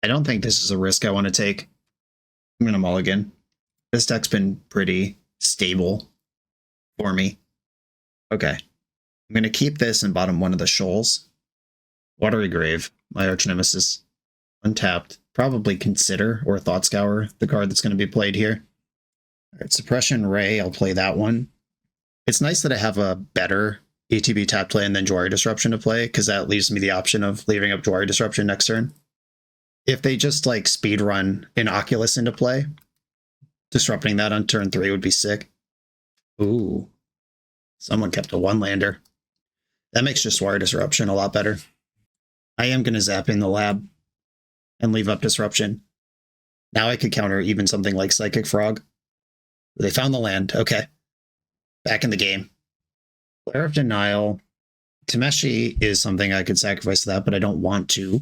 I don't think this is a risk I want to take. I'm going to mulligan. This deck's been pretty stable for me. Okay. I'm going to keep this in bottom 1 of the shoals. Watery Grave, my arch nemesis. Untapped. Probably Consider or Thought Scour, the card that's going to be played here. Alright, Suppression Ray, I'll play that one. It's nice that I have a better ATB tap land than Jwari Disruption to play, because that leaves me the option of leaving up Jwari Disruption next turn. If they just like speed run Innocuous into play, disrupting that on turn 3 would be sick. Ooh. Someone kept a 1-lander. That makes just Jwari Disruption a lot better. I am going to zap in the lab and leave up Disruption. Now I could counter even something like Psychic Frog. They found the land. Okay. Back in the game. Flare of Denial. Tameshi is something I could sacrifice to that, but I don't want to.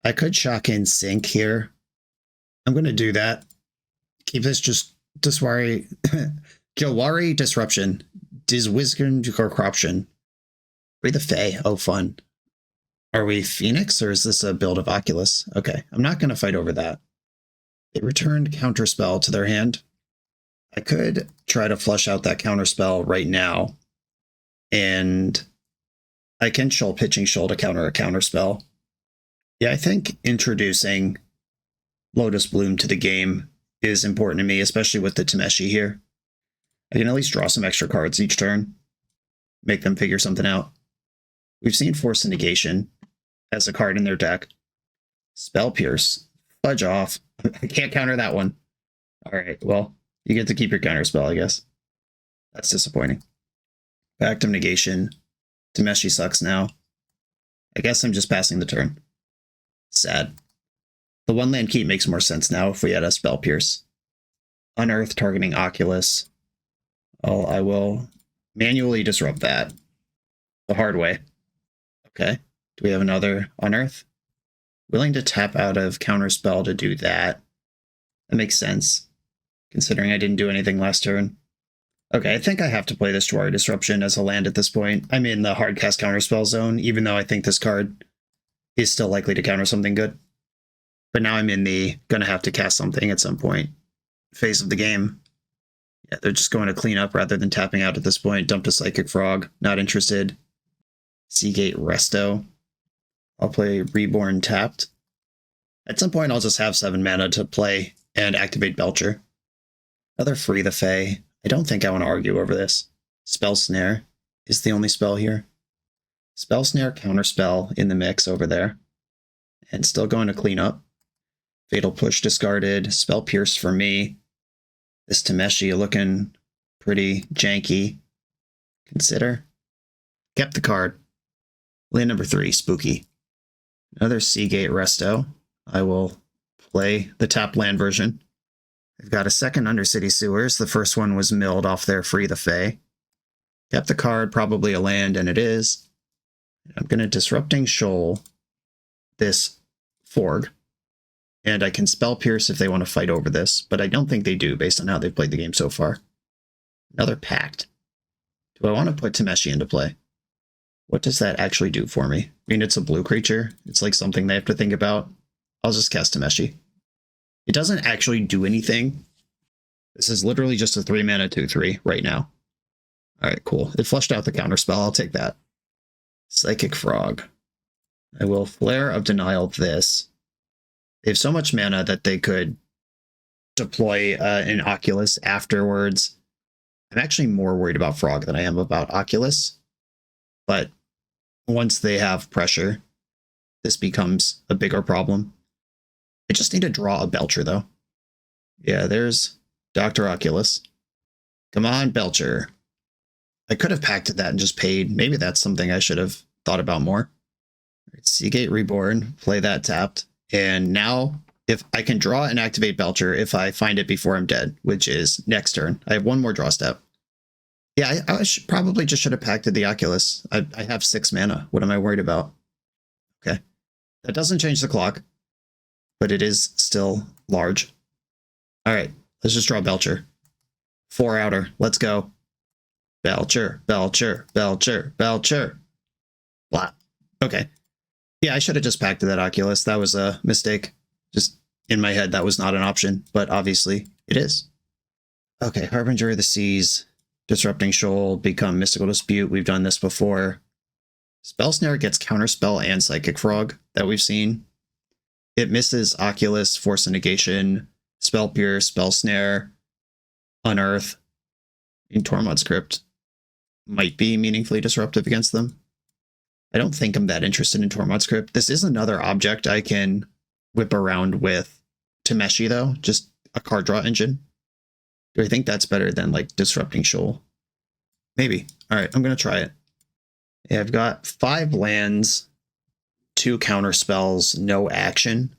I could shock in Sync here. I'm going to do that. Keep this just Jwari Disruption. Diswisgern Corruption. Free the Fae. Oh, fun. Are we Phoenix, or is this a build of Oculus? Okay, I'm not going to fight over that. It returned Counterspell to their hand. I could try to flush out that Counterspell right now, and I can Pitching Shoal to counter a Counterspell. Yeah, I think introducing Lotus Bloom to the game is important to me, especially with the Tameshi here. I can at least draw some extra cards each turn, make them figure something out. We've seen Force Negation as a card in their deck. Spell Pierce. Fudge off. I can't counter that one. Alright, well, you get to keep your counter spell, I guess. That's disappointing. Phantom Negation. Tameshi sucks now. I guess I'm just passing the turn. Sad. The 1-land keep makes more sense now if we had a Spell Pierce. Unearth targeting Oculus. Oh, I will manually disrupt that. The hard way. Okay. Do we have another Unearth? Willing to tap out of Counterspell to do that. That makes sense, considering I didn't do anything last turn. Okay, I think I have to play this Jwari Disruption as a land at this point. I'm in the hard cast Counterspell zone, even though I think this card is still likely to counter something good. But now I'm in the gonna have to cast something at some point phase of the game. Yeah, they're just going to clean up rather than tapping out at this point. Dumped a Psychic Frog. Not interested. Seagate Resto. I'll play Reborn tapped. At some point, I'll just have 7 mana to play and activate Belcher. Another Free the Fae. I don't think I want to argue over this. Spell Snare is the only spell here. Spell Snare, Counterspell in the mix over there. And still going to clean up. Fatal Push discarded. Spell Pierce for me. This Tameshi looking pretty janky. Consider. Kept the card. Land number 3, Spooky. Another Seagate Resto. I will play the tap land version. I've got a second Undercity Sewers. The first one was milled off their Free the Fae. Kept the card, probably a land, and it is. I'm going to Disrupting Shoal this Forg. And I can Spell Pierce if they want to fight over this, but I don't think they do based on how they've played the game so far. Another Pact. Do I want to put Tameshi into play? What does that actually do for me? I mean, it's a blue creature. It's like something they have to think about. I'll just cast Tameshi. It doesn't actually do anything. This is literally just a 3-mana 2/3 right now. Alright, cool. It flushed out the counterspell. I'll take that. Psychic Frog. I will Flare of Denial this. They have so much mana that they could deploy an Oculus afterwards. I'm actually more worried about Frog than I am about Oculus. But once they have pressure, this becomes a bigger problem. I just need to draw a Belcher, though. Yeah, there's Dr. Oculus. Come on, Belcher. I could have pacted that and just paid. Maybe that's something I should have thought about more. Right, Seagate Reborn, play that tapped. And now, if I can draw and activate Belcher if I find it before I'm dead, which is next turn. I have one more draw step. Yeah, I probably just should have pacted the Oculus. I have 6 mana. What am I worried about? Okay. That doesn't change the clock, but it is still large. All right, let's just draw Belcher. 4 outer. Let's go. Belcher, Belcher, Belcher, Belcher. Blah. Okay. Yeah, I should have just pacted that Oculus. That was a mistake. Just in my head, that was not an option, but obviously it is. Okay, Harbinger of the Seas, Disrupting Shoal, become Mystical Dispute. We've done this before. Spell Snare gets Counterspell and Psychic Frog that we've seen. It misses Oculus, Force of Negation, Spell Pierce, Spell Snare, Unearth. In Tormod's Crypt might be meaningfully disruptive against them. I don't think I'm that interested in Tormod's Crypt. This is another object I can whip around with Tameshi, though. Just a card draw engine. Do I think that's better than, like, Disrupting Shoal? Maybe. All right, I'm going to try it. Yeah, I've got 5 lands, 2 counter spells, no action.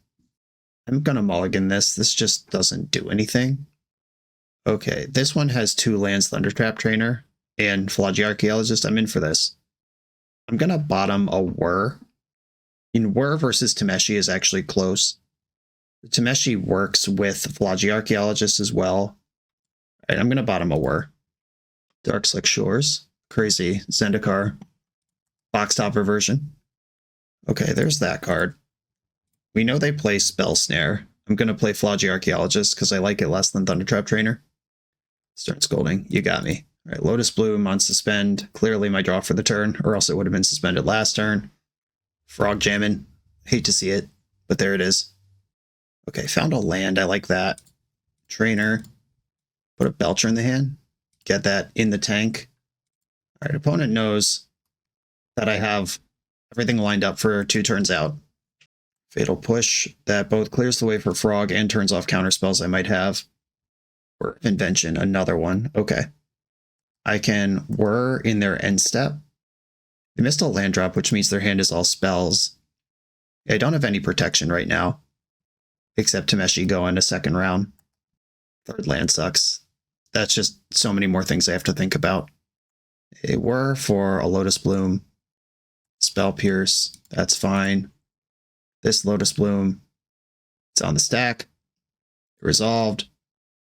I'm going to mulligan this. This just doesn't do anything. Okay, this one has 2 lands, Thundertrap Trainer and Flaggy Archaeologist. I'm in for this. I'm going to bottom a Whir. In Whir versus Tameshi is actually close. Tameshi works with Flaggy Archaeologist as well. All right, I'm going to bottom a Whir. Darkslick Shores. Crazy. Zendikar. Box Topper version. Okay, there's that card. We know they play Spell Snare. I'm going to play Flaggy Archaeologist because I like it less than Thundertrap Trainer. Start Scolding. You got me. All right, Lotus Bloom on Suspend. Clearly my draw for the turn, or else it would have been suspended last turn. Frog Jamming. Hate to see it, but there it is. Okay, found a land. I like that. Trainer. Put a Belcher in the hand. Get that in the tank. All right, opponent knows that I have everything lined up for 2 turns out. Fatal Push. That both clears the way for Frog and turns off counterspells I might have. Whir of Invention. Another one. Okay. I can Whir in their end step. They missed a land drop, which means their hand is all spells. I don't have any protection right now, except Tameshi go in a second round. 3rd land sucks. That's just so many more things I have to think about. A Whir for a Lotus Bloom. Spell Pierce. That's fine. This Lotus Bloom. It's on the stack. Resolved.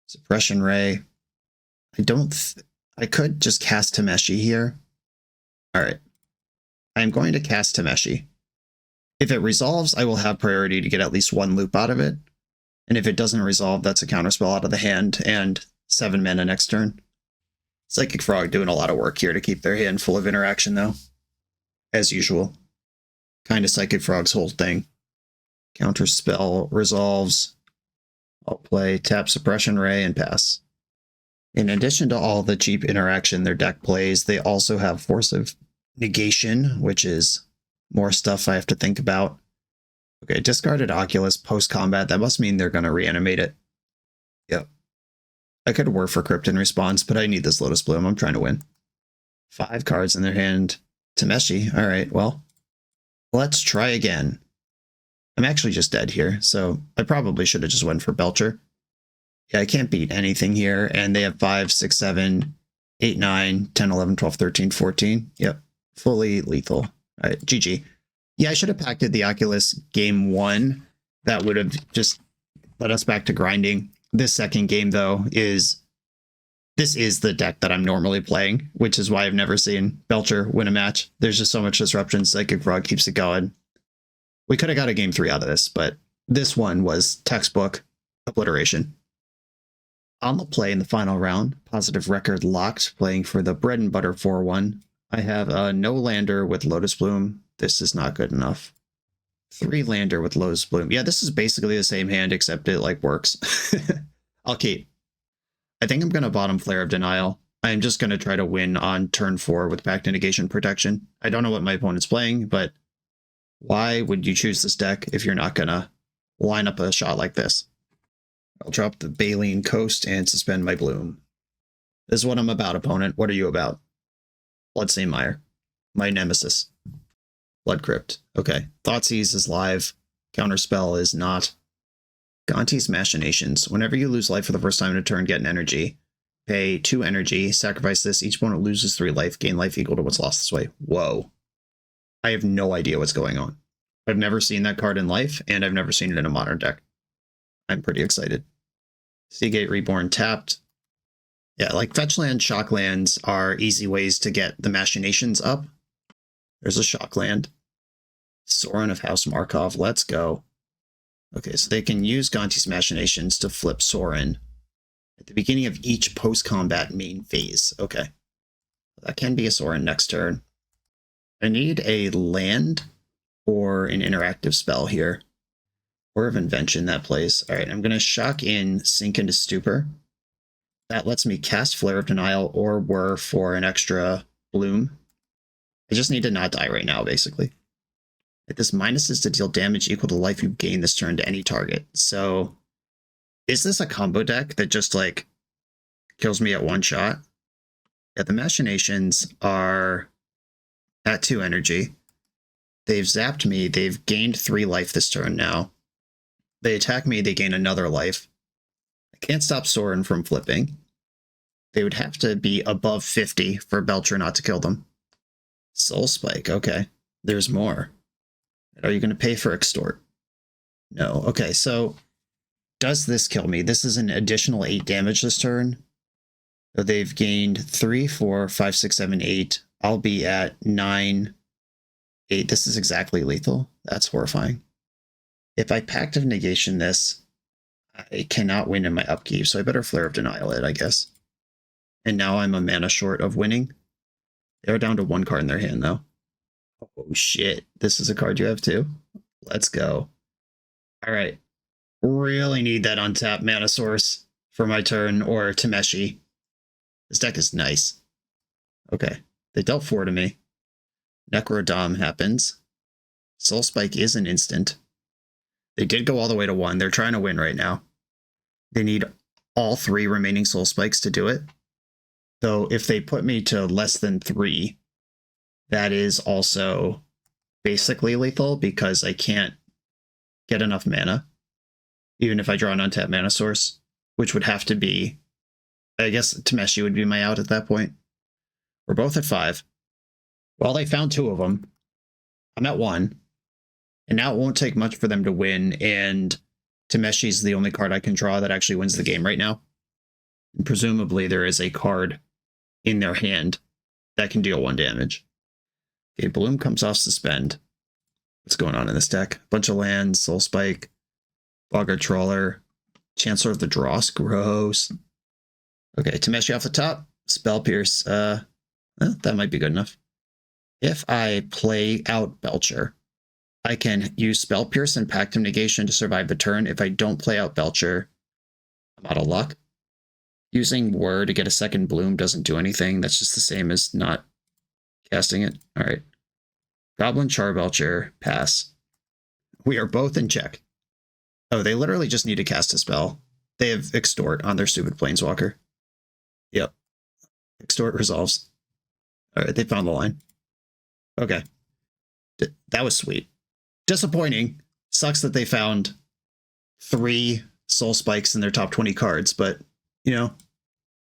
Suppression Ray. I could just cast Tameshi here. Alright. I'm going to cast Tameshi. If it resolves, I will have priority to get at least 1 loop out of it. And if it doesn't resolve, that's a counterspell out of the hand and 7 mana next turn. Psychic Frog doing a lot of work here to keep their hand full of interaction, though. As usual. Kind of Psychic Frog's whole thing. Counterspell resolves. I'll play tap Suppression Ray and pass. In addition to all the cheap interaction their deck plays, they also have Force of Negation, which is more stuff I have to think about. Okay, discarded Oculus post-combat. That must mean they're going to reanimate it. Yep. I could Whir for Crypt in response, but I need this Lotus Bloom. I'm trying to win. 5 cards in their hand. Tameshi. All right, well, let's try again. I'm actually just dead here, so I probably should have just went for Belcher. Yeah, I can't beat anything here, and they have 5, 6, 7, 8, 9, 10, 11, 12, 13, 14. Yep, fully lethal. All right, GG. Yeah, I should have packed the Oculus game 1. That would have just led us back to grinding. This second game, though, this is the deck that I'm normally playing, which is why I've never seen Belcher win a match. There's just so much disruption. Psychic Frog keeps it going. We could have got a game 3 out of this, but this one was textbook obliteration. On the play in the final round, positive record locked, playing for the bread and butter 4-1. I have a no lander with Lotus Bloom. This is not good enough. 3 lander with Lotus Bloom. Yeah, this is basically the same hand, except it like works. I'll keep. I think I'm going to bottom Flare of Denial. I'm just going to try to win on turn 4 with Pact Negation Protection. I don't know what my opponent's playing, but why would you choose this deck if you're not going to line up a shot like this? I'll drop the Baleen Coast and suspend my Bloom. This is what I'm about, opponent. What are you about? Bloodstained Mire. My nemesis. Blood Crypt. Okay. Thoughtseize is live. Counterspell is not. Gonti's Machinations. Whenever you lose life for the first time in a turn, get an energy. Pay 2 energy. Sacrifice this. Each opponent loses 3 life. Gain life equal to what's lost this way. Whoa. I have no idea what's going on. I've never seen that card in life, and I've never seen it in a modern deck. I'm pretty excited. Seagate Reborn tapped. Yeah, like fetch land, shock lands are easy ways to get the Machinations up. There's a shock land. Sorin of House Markov, let's go. Okay, so they can use Gonti's Machinations to flip Sorin at the beginning of each post-combat main phase. Okay, that can be a Sorin next turn. I need a land or an interactive spell here. Or of Invention that plays. All right, I'm going to shock in Sink into Stupor. That lets me cast Flare of Denial or Whir for an extra Bloom. I just need to not die right now, basically. This minus is to deal damage equal to life you gain this turn to any target. So, is this a combo deck that just, like, kills me at one shot? Yeah, the Machinations are at 2 energy. They've zapped me. They've gained 3 life this turn now. They attack me, they gain another life. I can't stop Sorin from flipping. They would have to be above 50 for Belcher not to kill them. Soul Spike, okay. There's more. Are you going to pay for Extort? No. Okay, so does this kill me? This is an additional 8 damage this turn. So they've gained 3, 4, 5, 6, 7, 8. I'll be at 9, 8. This is exactly lethal. That's horrifying. If I Pact of Negation this, I cannot win in my upkeep, so I better Flare of Denial it, I guess. And now I'm a mana short of winning. They're down to 1 card in their hand, though. Oh, shit. This is a card you have, too? Let's go. All right. Really need that untapped mana source for my turn, or Tameshi. This deck is nice. Okay. They dealt 4 to me. Necrodom happens. Soul Spike is an instant. They did go all the way to 1. They're trying to win right now. They need all 3 remaining Soul Spikes to do it. Though if they put me to less than 3, that is also basically lethal because I can't get enough mana. Even if I draw an untapped mana source, which would have to be, I guess Tameshi would be my out at that point. We're both at 5. Well, they found 2 of them. I'm at 1. And now it won't take much for them to win, and Tameshi's the only card I can draw that actually wins the game right now. And presumably there is a card in their hand that can deal 1 damage. Okay, Bloom comes off Suspend. What's going on in this deck? Bunch of lands, Soul Spike, Bogger Trawler, Chancellor of the Dross, gross. Okay, Tameshi off the top, Spell Pierce, that might be good enough. If I play out Belcher, I can use Spell Pierce and Pact of Negation to survive the turn. If I don't play out Belcher, I'm out of luck. Using Whir to get a second Bloom doesn't do anything. That's just the same as not casting it. All right. Goblin Charbelcher, pass. We are both in check. Oh, they literally just need to cast a spell. They have Extort on their stupid Planeswalker. Yep. Extort resolves. All right, they found the line. Okay. That was sweet. Disappointing. Sucks that they found 3 soul spikes in their top 20 cards, but, you know,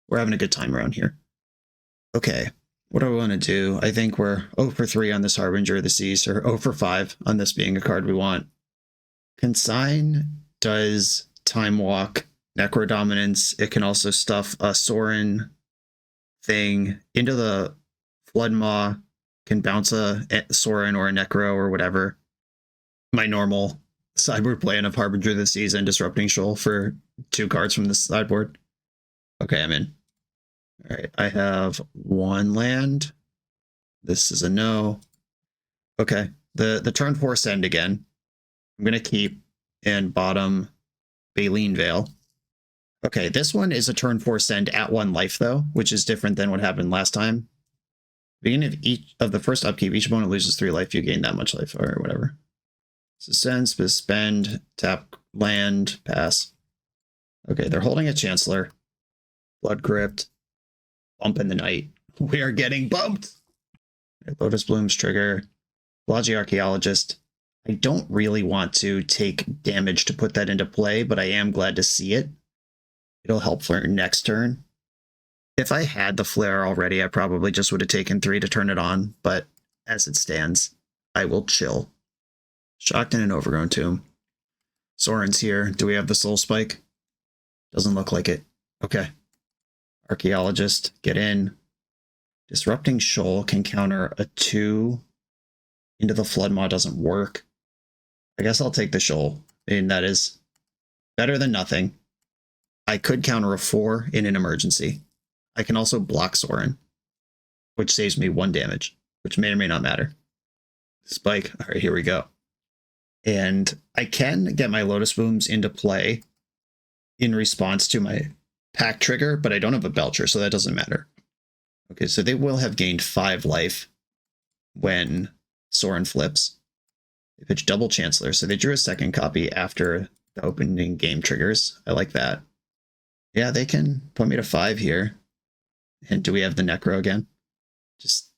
we're having a good time around here. Okay, what do I want to do? I think we're 0 for 3 on this Harbinger of the Seas, or 0 for 5 on this being a card we want. Consign does Time Walk, Necro Dominance. It can also stuff a Sorin thing into the Flood Maw, can bounce a Sorin or a Necro or whatever. My normal sideboard plan of Harbinger of the Seas and Disrupting Shoal for 2 cards from this sideboard. Okay, I'm in. All right, I have 1 land. This is a no. Okay, the turn 4 send again. I'm going to keep and bottom Baleen Veil. Okay, this one is a turn 4 send at 1 life, though, which is different than what happened last time. Beginning of each of the first upkeep, each opponent loses 3 life. You gain that much life, or whatever. So send, spend, tap, land, pass. Okay, they're holding a Chancellor. Blood Crypt. Bump in the night. We are getting bumped! Lotus Blooms trigger. Logi Archaeologist. I don't really want to take damage to put that into play, but I am glad to see it. It'll help for next turn. If I had the Flare already, I probably just would have taken 3 to turn it on, but as it stands, I will chill. Shocked in an Overgrown Tomb. Sorin's here. Do we have the Soul Spike? Doesn't look like it. Okay. Archaeologist, get in. Disrupting Shoal can counter a 2. Into the Flood Maw doesn't work. I guess I'll take the Shoal. I mean, that is better than nothing. I could counter a 4 in an emergency. I can also block Sorin, which saves me 1 damage, which may or may not matter. Spike. All right, here we go. And I can get my Lotus Blooms into play in response to my pack trigger, but I don't have a Belcher, so that doesn't matter. Okay, so they will have gained 5 life when Sorin flips. They pitch double Chancellor, so they drew a second copy after the opening game triggers. I like that. Yeah, they can put me to 5 here. And do we have the Necro again? Just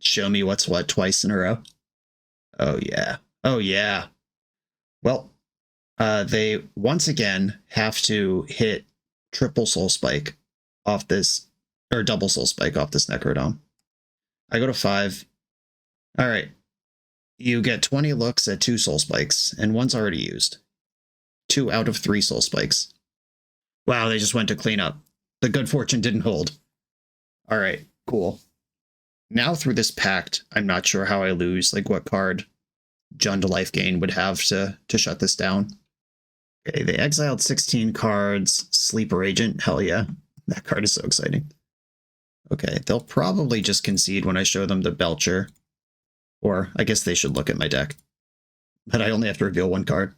show me what's what twice in a row. Oh, yeah. Oh, yeah. Well, they once again have to hit triple Soul Spike off this, or double Soul Spike off this Necrodome. I go to 5. All right. You get 20 looks at 2 Soul Spikes, and 1's already used. 2 out of 3 Soul Spikes. Wow, they just went to clean up. The good fortune didn't hold. All right, cool. Now through this pact, I'm not sure how I lose, like what card Jund Life Gain would have to shut this down. Okay, they exiled 16 cards. Sleeper Agent, hell yeah. That card is so exciting. Okay, they'll probably just concede when I show them the Belcher. Or I guess they should look at my deck. But I only have to reveal 1 card.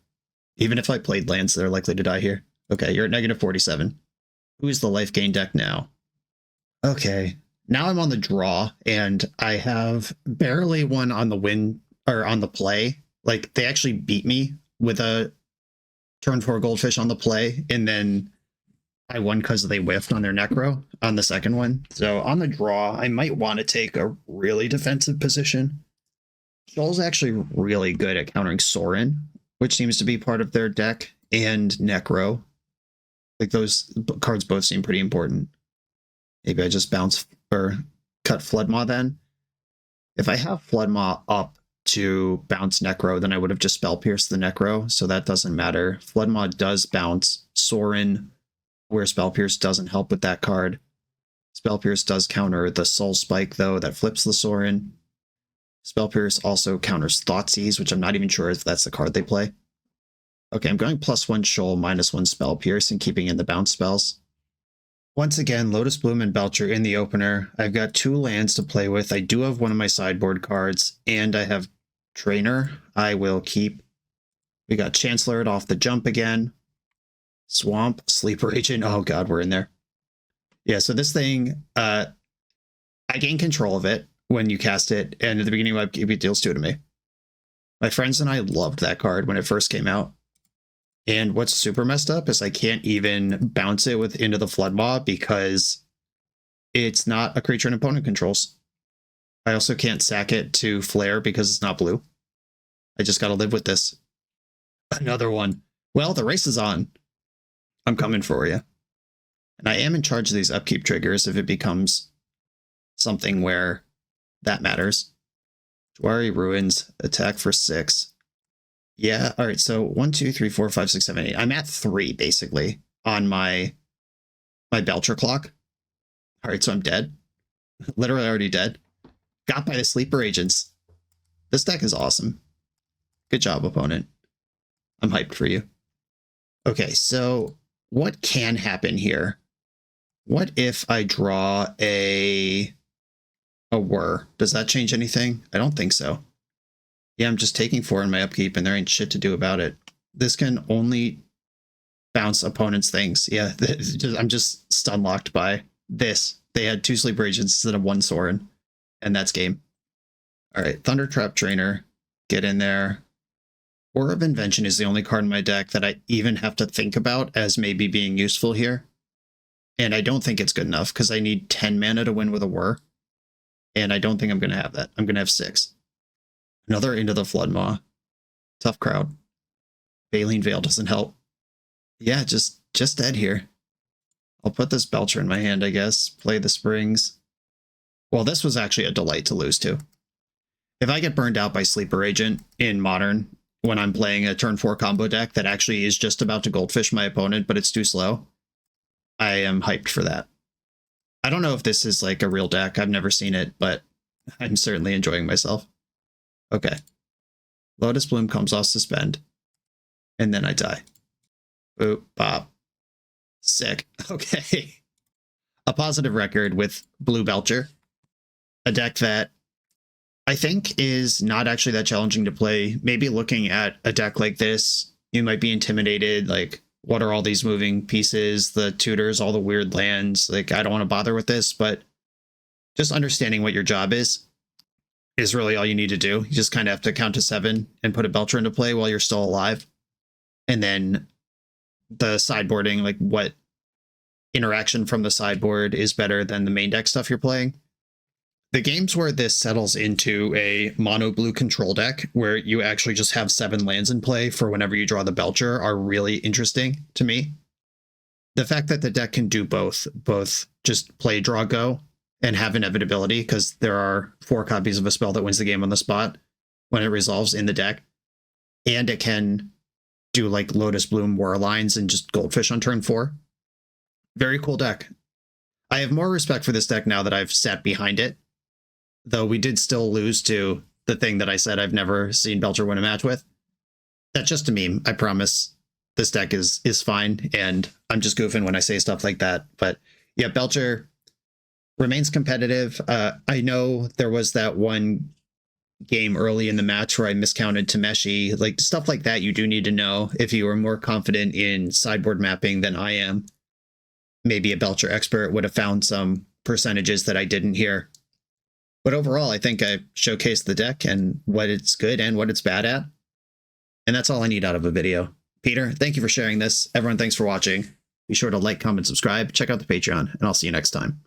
Even if I played lands, they're likely to die here. Okay, you're at negative 47. Who's the life gain deck now? Okay, now I'm on the draw, and I have barely one on the win, or on the play. Like, they actually beat me with a turn 4 Goldfish on the play, and then I won because they whiffed on their Necro on the second one. So on the draw, I might want to take a really defensive position. Shoal's actually really good at countering Sorin, which seems to be part of their deck, and Necro. Like, those cards both seem pretty important. Maybe I just bounce or cut Floodmaw then. If I have Floodmaw up to bounce Necro, then I would have just Spell Pierced the Necro, so that doesn't matter. Floodmaw does bounce Sorin, where Spell Pierce doesn't help with that card. Spell Pierce does counter the Soul Spike, though, that flips the Sorin. Spell Pierce also counters Thoughtseize, which I'm not even sure if that's the card they play. Okay, I'm going +1 Shoal, -1 Spell Pierce, and keeping in the bounce spells. Once again, Lotus Bloom and Belcher in the opener. I've got 2 lands to play with. I do have one of my sideboard cards, and I have Trainer. I will keep. We got Chancellor it off the jump again. Swamp, Sleeper Agent. Oh god, we're in there. Yeah, so this thing, I gain control of it when you cast it, and at the beginning of my upkeep, it deals 2 to me. My friends and I loved that card when it first came out. And what's super messed up is I can't even bounce it into the Floodmaw because it's not a creature an opponent controls. I also can't sack it to Flare because it's not blue. I just gotta live with this. Another one. Well, the race is on. I'm coming for you. And I am in charge of these upkeep triggers if it becomes something where that matters. Jwari Ruins, attack for 6. Yeah, all right, so 1, 2, 3, 4, 5, 6, 7, 8. I'm at 3, basically, on my Belcher clock. All right, so I'm dead. Literally already dead. Got by the sleeper agents. This deck is awesome. Good job, opponent. I'm hyped for you. Okay, so what can happen here? What if I draw a whir? Does that change anything? I don't think so. Yeah, I'm just taking 4 in my upkeep and there ain't shit to do about it. This can only bounce opponents' things. Yeah, I'm just stun locked by this. They had 2 sleeper agents instead of 1 Sorin, and that's game. All right, Thundertrap Trainer, get in there. Aura of Invention is the only card in my deck that I even have to think about as maybe being useful here. And I don't think it's good enough because I need 10 mana to win with a whir. And I don't think I'm going to have that. I'm going to have 6. Another Into the Floodmaw. Tough crowd. Baleen Veil doesn't help. Yeah, just dead here. I'll put this Belcher in my hand, I guess. Play the Springs. Well, this was actually a delight to lose to. If I get burned out by Sleeper Agent in Modern, when I'm playing a turn 4 combo deck that actually is just about to Goldfish my opponent, but it's too slow, I am hyped for that. I don't know if this is like a real deck. I've never seen it, but I'm certainly enjoying myself. Okay. Lotus Bloom comes off Suspend. And then I die. Boop, bop. Sick. Okay. A positive record with Blue Belcher. A deck that I think is not actually that challenging to play. Maybe looking at a deck like this, you might be intimidated. Like, what are all these moving pieces, the tutors, all the weird lands? Like, I don't want to bother with this, but just understanding what your job is really all you need to do. You just kind of have to count to 7 and put a Belcher into play while you're still alive. And then the sideboarding, like what interaction from the sideboard is better than the main deck stuff you're playing. The games where this settles into a mono blue control deck where you actually just have 7 lands in play for whenever you draw the Belcher are really interesting to me. The fact that the deck can do both just play, draw, go, and have inevitability, because there are 4 copies of a spell that wins the game on the spot when it resolves in the deck, and it can do like Lotus Bloom War Lines and just Goldfish on turn 4. Very cool deck. I have more respect for this deck now that I've sat behind it. Though we did still lose to the thing that I said I've never seen Belcher win a match with. That's just a meme. I promise this deck is fine, and I'm just goofing when I say stuff like that. But yeah, Belcher remains competitive. I know there was that one game early in the match where I miscounted Tameshi. Like, stuff like that you do need to know if you are more confident in sideboard mapping than I am. Maybe a Belcher expert would have found some percentages that I didn't hear. But overall, I think I showcased the deck and what it's good and what it's bad at. And that's all I need out of a video. Peter, thank you for sharing this. Everyone, thanks for watching. Be sure to like, comment, subscribe, check out the Patreon, and I'll see you next time.